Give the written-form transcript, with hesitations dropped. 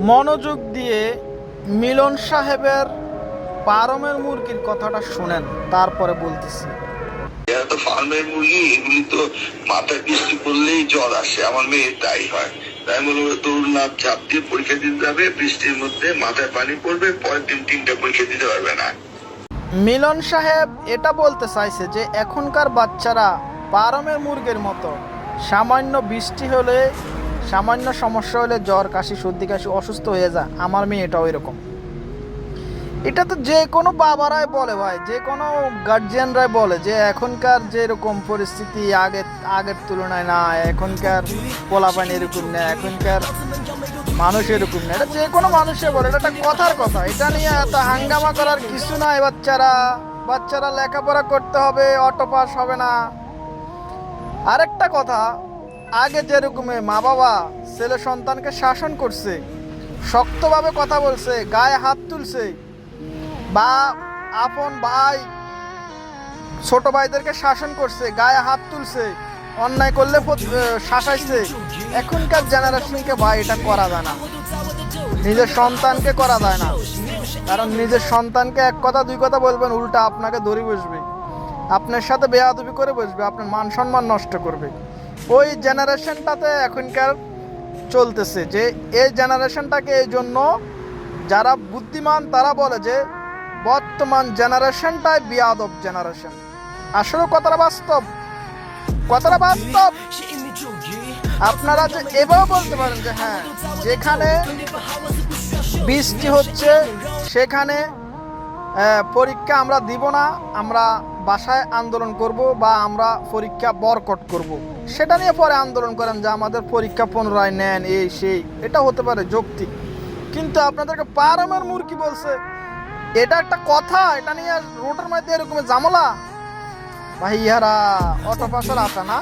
মনোযোগ দিয়ে মিলন সাহেবের পারমের মুরগির কথাটা শুনেন, তারপরে বলতেছি। এরা তো ফার্মের মুরগি, এগুলি তো মাথায় বৃষ্টি পড়লেই জ্বর আসে। আমার মেয়ে তাই হয়। তাই মনে হয় দৌড়নাথ চাপ দিয়ে পরীক্ষা দিতে যাবে, বৃষ্টির মধ্যে মাথায় পানি পড়বে, পরের দিন 3টা পরীক্ষা দিতে পারবে না। মিলন সাহেব এটা বলতে চাইছে যে এখনকার বাচ্চারা পারমের মুরগির মতো, সামান্য বৃষ্টি হলে, সামান্য সমস্যা হলে জ্বর, কাশি, সর্দি কাশি, অসুস্থ হয়ে যায়। আমার মেয়ে এটাও এরকম। এটা তো যে কোনো বাবারাই বলে ভাই, যে কোনো গার্জিয়ানরাই বলে যে এখনকার যেরকম পরিস্থিতি আগের তুলনায় না, এখনকার পোলাপানি এরকম না, এখনকার মানুষ এরকম না। এটা যে কোনো মানুষে বলে, এটা একটা কথার কথা। এটা নিয়ে এত হাঙ্গামা করার কিছু নাই। বাচ্চারা লেখাপড়া করতে হবে, অটো পাস হবে না। আরেকটা কথা, আগে যেরকম মা বাবা ছেলে সন্তানকে শাসন করছে, শক্তভাবে কথা বলছে, গায়ে হাত তুলছে, বা আপন ভাই ছোট ভাইদেরকে শাসন করছে, গায়ে হাত তুলছে, অন্যায় করলে শাসাইছে। এখনকার জেনারেশনকে ভাই এটা করা যায় না, নিজের সন্তানকে করা যায় না। কারণ নিজের সন্তানকে এক কথা দুই কথা বলবেন, উল্টা আপনাকে ধরে বসবে, আপনার সাথে বেয়াদবি করে বসবে, আপনার মান সম্মান নষ্ট করবে। ওই জেনারেশনটাতে এখনকার চলতেছে। যে এই জেনারেশনটাকে, এই জন্য যারা বুদ্ধিমান তারা বলে যে বর্তমান জেনারেশনটাই বিয়াদব জেনারেশন। আসলে কথাটা বাস্তব। আপনারা যে এভাবে বলতে পারেন যে হ্যাঁ, যেখানে বৃষ্টি হচ্ছে সেখানে পরীক্ষা আমরা দিব না, আমরা বাসায় আন্দোলন করব, বা আমরা পরীক্ষা বয়কট করব। সেটা নিয়ে পরে আন্দোলন করেন যে আমাদের পরীক্ষা পুনরায় নেন, এই সেই, এটা হতে পারে যৌক্তিক। কিন্তু আপনাদেরকে পারমের মুরগি বলছে, এটা একটা কথা। এটা নিয়ে রোডের মধ্যে এরকম ঝামেলা, ভাইয়ারা অটো পাসের আশা না।